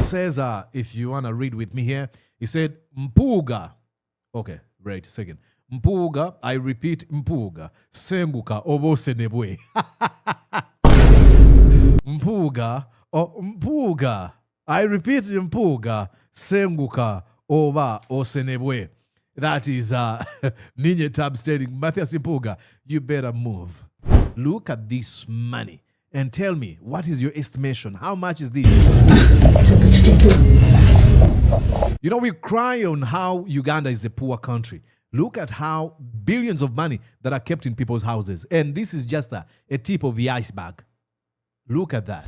says, if you want to read with me here, he said, Mpuuga. Okay, wait a second. Mpuuga, I repeat, Mpuuga. Senguka obo senebwe. Mpuuga, Mpuuga. I repeat, Mpuuga. Senguka oba osenebwe. That is Ninye Tabz stating, Mathias Mpuuga, you better move. Look at this money and tell me, what is your estimation? How much is this? You know, we cry on how Uganda is a poor country. Look at how billions of money that are kept in people's houses. And this is just a tip of the iceberg. Look at that.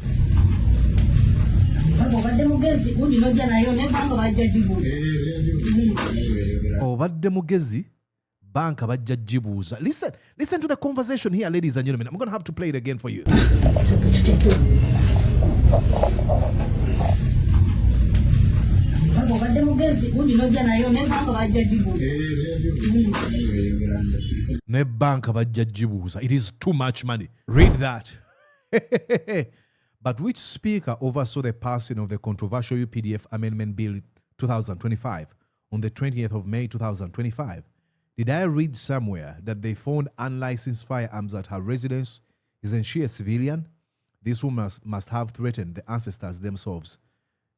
Listen to the conversation here, ladies and gentlemen. I'm going to have to play it again for you. It is too much money. Read that. But which speaker oversaw the passing of the controversial UPDF Amendment Bill 2025 on the 20th of May 2025? Did I read somewhere that they found unlicensed firearms at her residence? Isn't she a civilian? This woman must have threatened the ancestors themselves.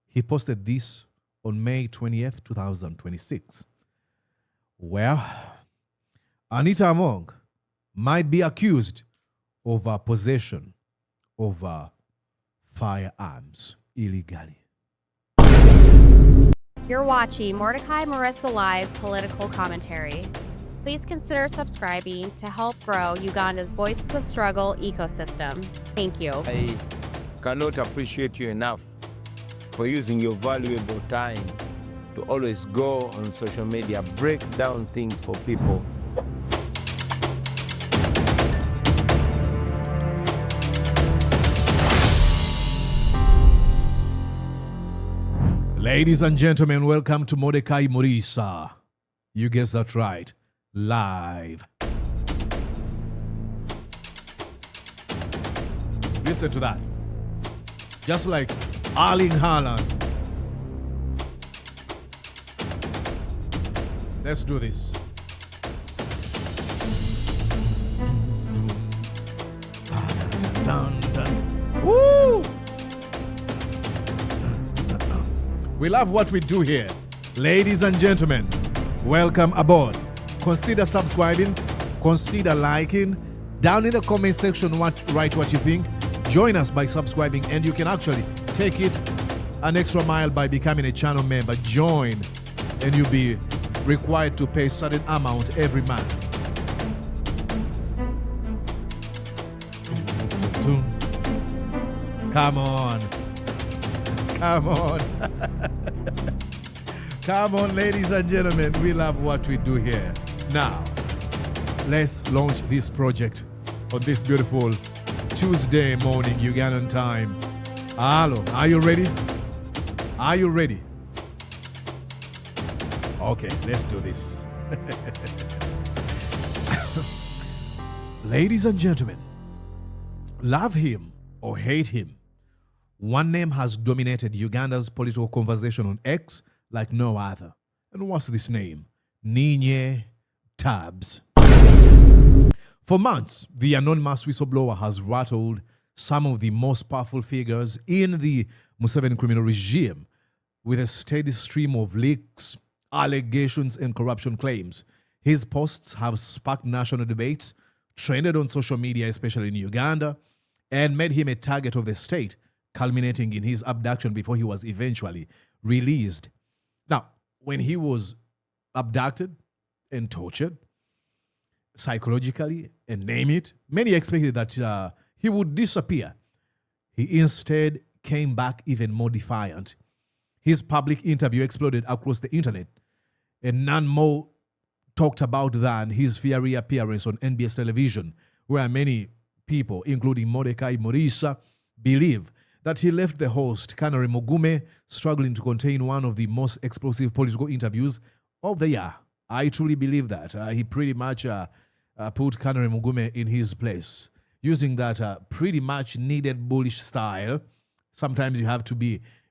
He posted this on May 20th, 2026. Well, Anita Among might be accused of possession of firearms illegally. You're watching Mordecai Marissa Live Political Commentary. Please consider subscribing to help grow Uganda's Voices of Struggle ecosystem. Thank you. I cannot appreciate you enough for using your valuable time to always go on social media, break down things for people. Ladies and gentlemen, welcome to Mordecai Marissa. You guessed that right. Live. Listen to that. Just like Erling Haaland. Let's do this. Woo! We love what we do here. Ladies and gentlemen, welcome aboard. Consider subscribing, consider liking. Down in the comment section, write what you think. Join us by subscribing, and you can actually take it an extra mile by becoming a channel member. Join, and you'll be required to pay a certain amount every month. Come on. Come on. Come on, ladies and gentlemen. We love what we do here. Now, let's launch this project on this beautiful Tuesday morning, Ugandan time. Hello, are you ready? Are you ready? Okay, let's do this. Ladies and gentlemen, love him or hate him, one name has dominated Uganda's political conversation on X like no other. And what's this name? Ninye Tabz. For months, the anonymous whistleblower has rattled some of the most powerful figures in the Museveni criminal regime with a steady stream of leaks, allegations, and corruption claims. His posts have sparked national debates, trended on social media, especially in Uganda, and made him a target of the state, culminating in his abduction before he was eventually released. Now, when he was abducted and tortured psychologically, and name it, many expected that he would disappear. He instead came back even more defiant. His public interview exploded across the internet, and none more talked about than his fiery appearance on NBS television, where many people, including Mordecai Marissa, believe that he left the host, Canary Mugume, struggling to contain one of the most explosive political interviews of the year. I truly believe that. He pretty much put Canary Mugume in his place, using that pretty much needed bullish style. Sometimes you have to be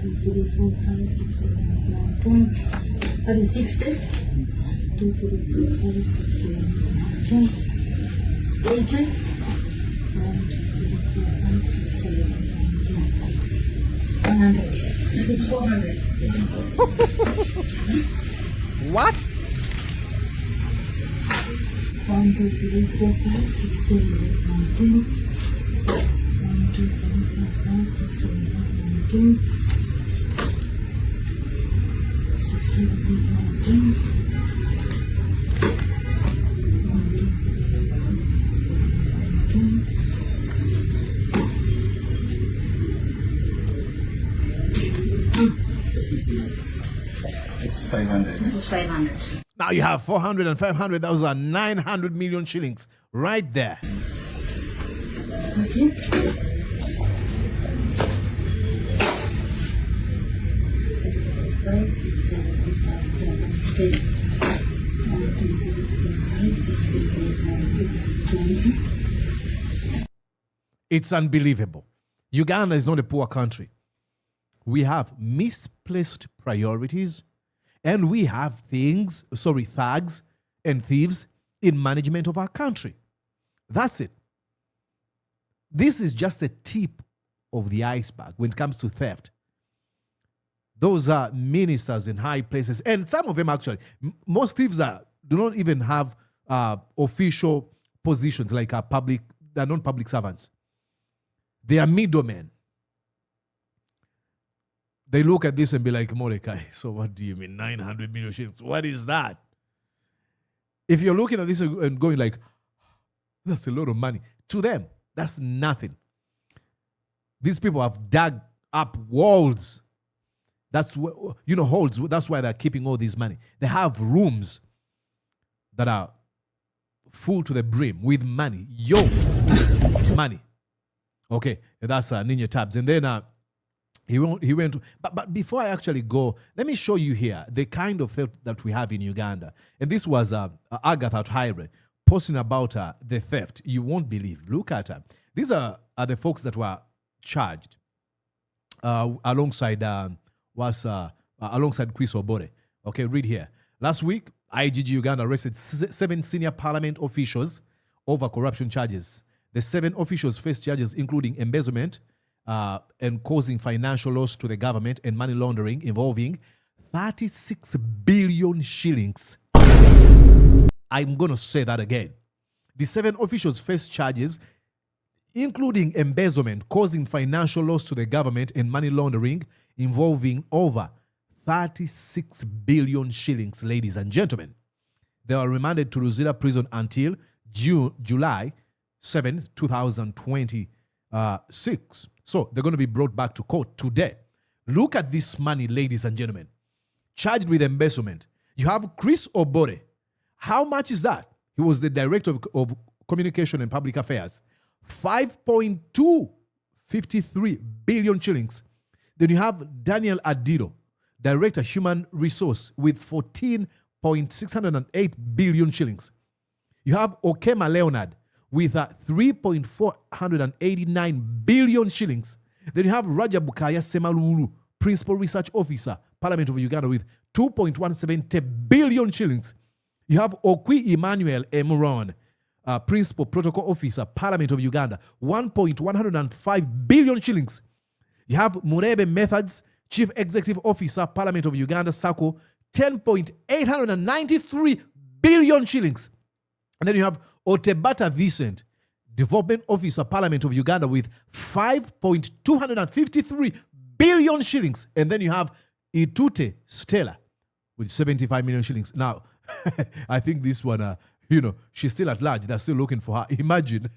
2, 3, 4, 5, 6, 7, 8, 9, 10. That is 60. 2, 3, 4, 5, 6, 7, 8, 9, 10. It's 80. 1, 2, 3, 4, 5, 6, 7, 8, 9, 10. It's 100. That is 400. What? 1, 2, 3, 4, 5, 6, 7, 8, 9, 10. 1, 2, 3, 4, 5, 6, 7, 8, 9, 10. 6, 7, 8, 9, 10. 1, 2, 3, 4, 5, 6, 7, 8, 9, 10. It's 500. This is 500. Now you have 400 and 500. Those are 900 million shillings right there. Okay. 5, 6, 7, 8, 9, 10. That's 10. 1, 2, 3, 4, 5, 6, 7, 8, 9, 10. 20. It's unbelievable. Uganda is not a poor country. We have misplaced priorities, and we have thugs and thieves in management of our country. That's it. This is just a tip of the iceberg when it comes to theft. Those are ministers in high places, and some of them actually, most thieves do not even have official positions like they're not public servants. They are middlemen. They look at this and be like, Mordecai, so what do you mean 900 million shillings? What is that? If you're looking at this and going like, that's a lot of money. To them, that's nothing. These people have dug up walls. That's holes. That's why they're keeping all this money. They have rooms that are full to the brim with money. Money. Okay, that's Ninye Tabz. And then he went to, but before I actually go, let me show you here the kind of theft that we have in Uganda. And this was Agatha at Hyre posting about the theft. You won't believe. Look at her. These are the folks that were charged alongside Chris Obore. Okay, read here. Last week, IGG Uganda arrested 7 senior parliament officials over corruption charges. The 7 officials faced charges including embezzlement and causing financial loss to the government and money laundering involving 36 billion shillings. I'm going to say that again. The 7 officials faced charges including embezzlement, causing financial loss to the government and money laundering involving over 36 billion shillings, ladies and gentlemen. They were remanded to Luzira prison until July 7, 2026. So they're going to be brought back to court today. Look at this money, ladies and gentlemen. Charged with embezzlement. You have Chris Obore. How much is that? He was the director of communication and public affairs. 5.253 billion shillings. Then you have Daniel Adido, director human resource, with 14.608 billion shillings. You have Okema Leonard with 3.489 billion shillings. Then you have Raja Bukaya Semalulu, principal research officer, Parliament of Uganda, with 2.170 billion shillings. You have Okwi Emmanuel Emuron, principal protocol officer, Parliament of Uganda, 1.105 billion shillings. You have Murebe Methods, chief executive officer, Parliament of Uganda, SACO, 10.893 billion shillings. And then you have Otebata Vincent, development officer, Parliament of Uganda, with 5.253 billion shillings. And then you have Itute Stella with 75 million shillings. Now, I think this one, she's still at large. They're still looking for her. Imagine.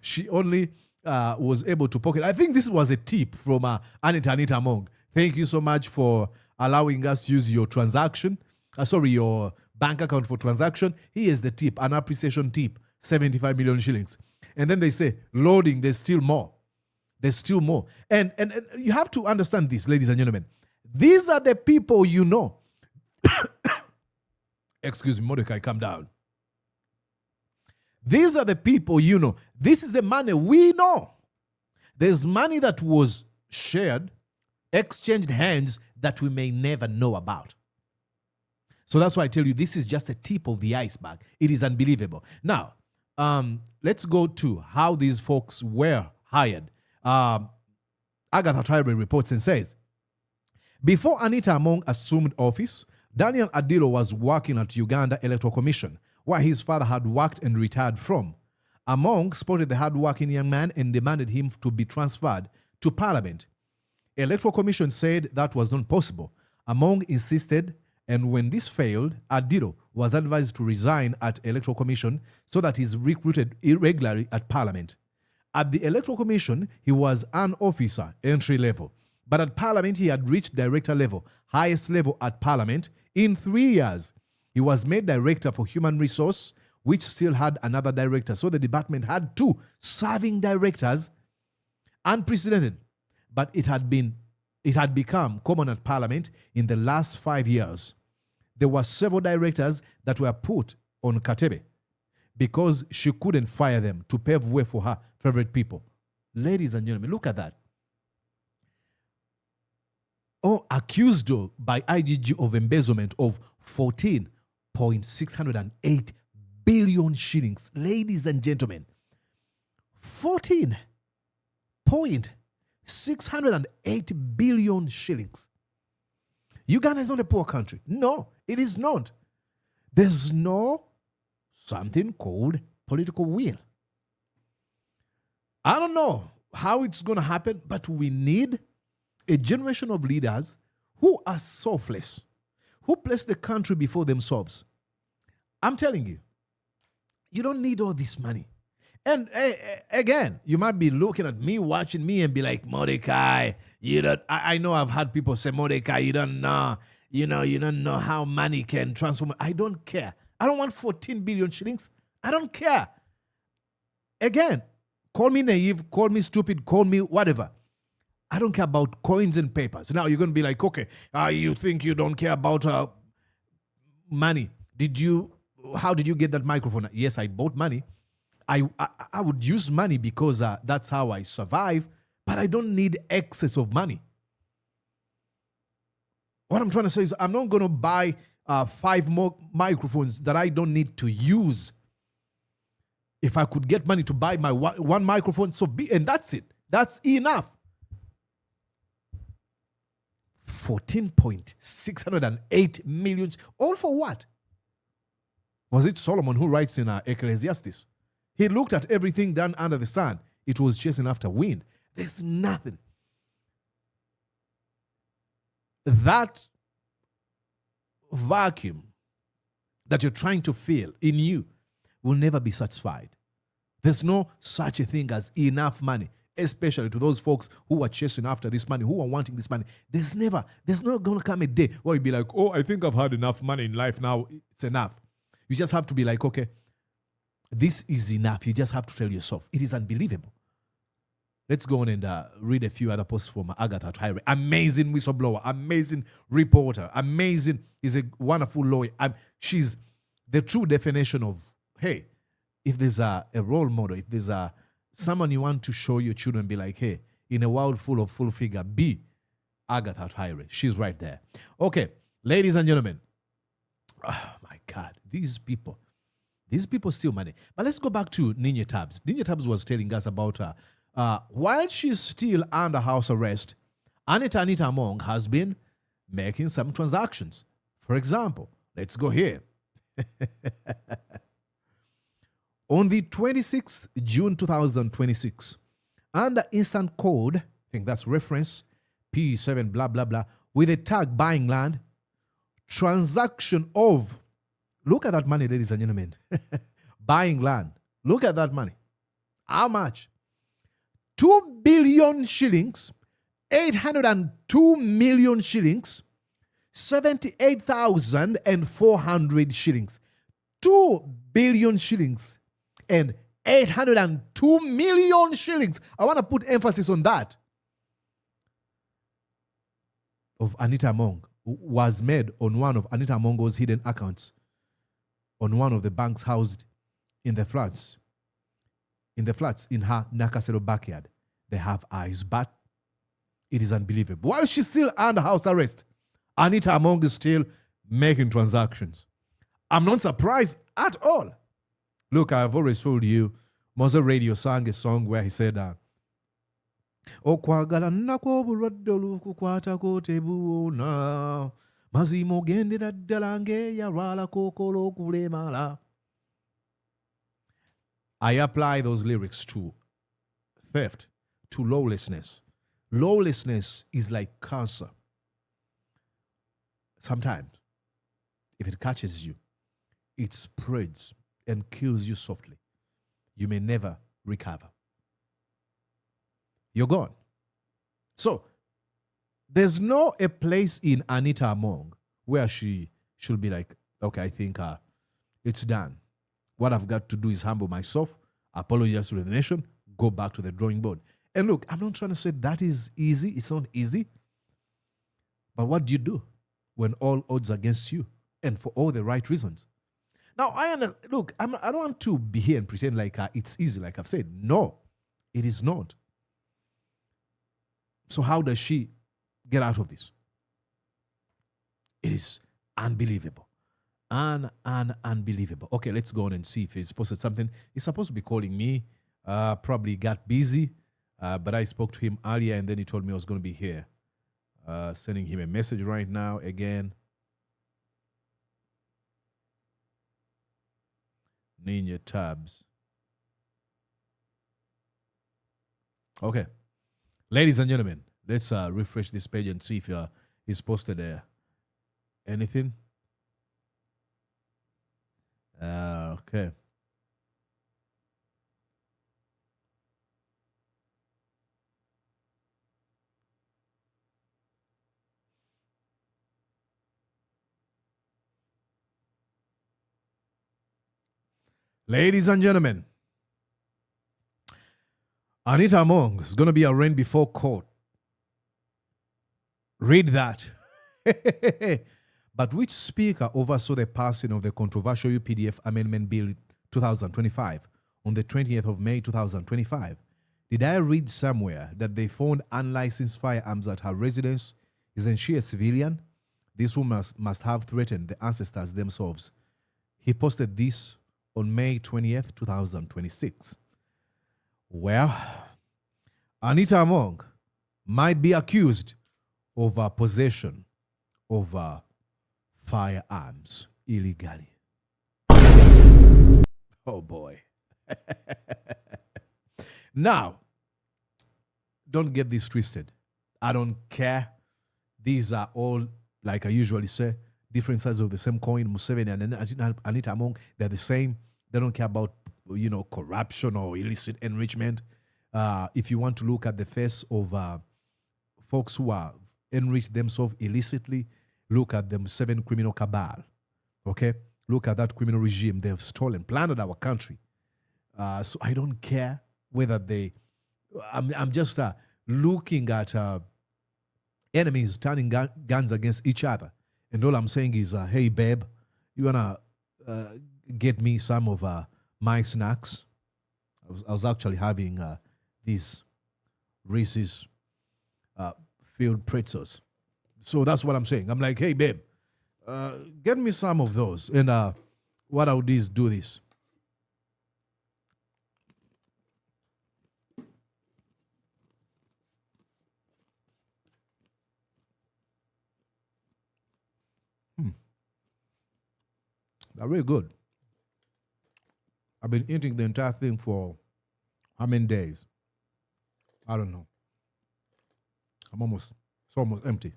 She only was able to pocket. I think this was a tip from Anita Among. Thank you so much for allowing us to use your your bank account for transaction. Here's the tip, an appreciation tip, 75 million shillings. And then they say, loading, there's still more. There's still more. And you have to understand this, ladies and gentlemen. These are the people you know. Excuse me, Mordecai, calm down. These are the people you know. This is the money we know. There's money that was exchanged hands that we may never know about. So that's why I tell you, this is just a tip of the iceberg. It is unbelievable. Now, let's go to how these folks were hired. Agatha Tyree reports and says, before Anita Among assumed office, Daniel Adilo was working at Uganda Electoral Commission, where his father had worked and retired from. Among spotted the hard-working young man and demanded him to be transferred to Parliament. Electoral Commission said that was not possible. Among insisted, and when this failed, Adilo was advised to resign at Electoral Commission so that he's recruited irregularly at Parliament. At the Electoral Commission, he was an officer, entry level. But at Parliament, he had reached director level, highest level at Parliament. In 3 years, he was made director for human resource, which still had another director. So the department had 2 serving directors, unprecedented. But it had become common at Parliament in the last 5 years. There were several directors that were put on Katebe because she couldn't fire them to pave way for her favorite people. Ladies and gentlemen, look at that. Accused by IGG of embezzlement of 14.608 billion shillings. Ladies and gentlemen, 14.608 billion shillings. Uganda is not a poor country. No, it is not. There's no something called political will. I don't know how it's going to happen, but we need a generation of leaders who are selfless, who place the country before themselves. I'm telling you, you don't need all this money. And again, you might be looking at me, watching me, and be like, Mordecai, you don't. I know I've had people say, Mordecai, you don't know, you don't know how money can transform. I don't care. I don't want 14 billion shillings. I don't care. Again, call me naive, call me stupid, call me whatever. I don't care about coins and papers. Now you're going to be like, okay, you think you don't care about money. How did you get that microphone? Yes, I bought money. I would use money because that's how I survive, but I don't need excess of money. What I'm trying to say is I'm not going to buy 5 more microphones that I don't need to use. If I could get money to buy my one microphone, and that's it. That's enough. 14.608 million. All for what? Was it Solomon who writes in Ecclesiastes? He looked at everything done under the sun. It was chasing after wind. There's nothing. That vacuum that you're trying to fill in you will never be satisfied. There's no such a thing as enough money, especially to those folks who are chasing after this money, who are wanting this money. There's not going to come a day where you'll be like, oh, I think I've had enough money in life now. It's enough. You just have to be like, okay, this is enough. You just have to tell yourself. It is unbelievable. Let's go on and read a few other posts from Agatha Tyree. Amazing whistleblower, amazing reporter, amazing. Is a wonderful lawyer. She's the true definition of, hey, if there's a role model, if there's someone you want to show your children, be like, hey, in a world full of full figure, be Agatha Tyree. She's right there. Okay, ladies and gentlemen. Oh, my God. These people steal money. But let's go back to Ninye Tabz. Ninye Tabz was telling us about while she's still under house arrest, Anita Among has been making some transactions. For example, let's go here. On the 26th June 2026, under instant code, I think that's reference P7 blah blah blah, with a tag buying land, transaction of, look at that money, ladies and gentlemen. Buying land. Look at that money. How much? 2 billion shillings, 802 million shillings, 78,400 shillings. 2 billion shillings and 802 million shillings. I want to put emphasis on that. Of Anita Among, was made on one of Anita Among's hidden accounts on one of the banks housed in the flats in her Nakasero backyard. They have eyes, but It is unbelievable. While she's still under house arrest, Anita Among is still making transactions. I'm not surprised at all. Look, I've always told you, Mose Radio sang a song where he said, Okwagala nako bulwadde olukukwatako tebuwona mazima ogendera ddala ng'eyalwala kookolo okulemala. I apply those lyrics to theft, to lawlessness. Lawlessness is like cancer. Sometimes, if it catches you, it spreads and kills you softly. You may never recover. You're gone. So, there's no a place in Anita Among where she should be like, okay, I think it's done. What I've got to do is humble myself, apologize to the nation, go back to the drawing board. And look, I'm not trying to say that is easy. It's not easy. But what do you do when all odds are against you and for all the right reasons? Now, I don't want to be here and pretend like it's easy, like I've said. No, it is not. So how does she get out of this? It is unbelievable. Unbelievable. Okay, let's go on and see if he's posted something. He's supposed to be calling me. Probably got busy. But I spoke to him earlier and then he told me I was going to be here. Sending him a message right now again. Ninye Tabz. Okay. Ladies and gentlemen, let's refresh this page and see if he's posted anything. Okay. Ladies and gentlemen, Anita Among is going to be arraigned before court. Read that. But which speaker oversaw the passing of the controversial UPDF Amendment Bill 2025 on the 20th of May 2025? Did I read somewhere that they found unlicensed firearms at her residence? Isn't she a civilian? This woman must have threatened the ancestors themselves. He posted this on May 20th, 2026. Well, Anita Among might be accused of possession of firearms illegally. Oh boy. Now, don't get this twisted. I don't care. These are all, like I usually say, different sides of the same coin. Museveni and Anita Among, they're the same. They don't care about, corruption or illicit enrichment. If you want to look at the face of folks who have enriched themselves illicitly, look at the Museveni criminal cabal. Okay? Look at that criminal regime. They have stolen, plundered our country. So I don't care whether they... I'm just looking at enemies turning guns against each other. And all I'm saying is, hey, babe, you want to get me some of my snacks? I was actually having these Reese's filled pretzels. So that's what I'm saying. I'm like, hey, babe, get me some of those. And what I would do this. They're really good. I've been eating the entire thing for how many days? I don't know. It's almost empty.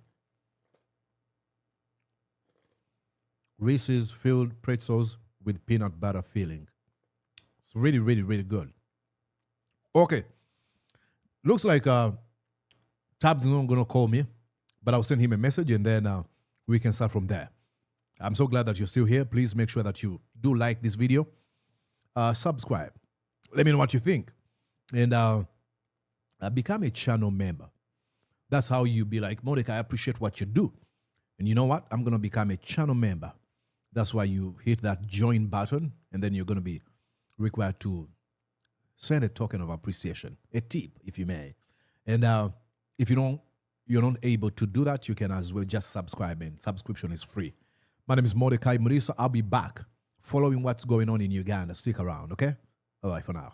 Reese's filled pretzels with peanut butter filling. It's really, really, really good. Okay. Looks like Tabz is not going to call me, but I'll send him a message and then we can start from there. I'm so glad that you're still here. Please make sure that you do like this video. Subscribe. Let me know what you think. And become a channel member. That's how you be like, Mordecai, I appreciate what you do. And you know what? I'm going to become a channel member. That's why you hit that join button. And then you're going to be required to send a token of appreciation. A tip, if you may. And if you don't you're not able to do that, you can as well just subscribe, and subscription is free. My name is Mordecai Muriso. I'll be back following what's going on in Uganda. Stick around, okay? Bye-bye for now.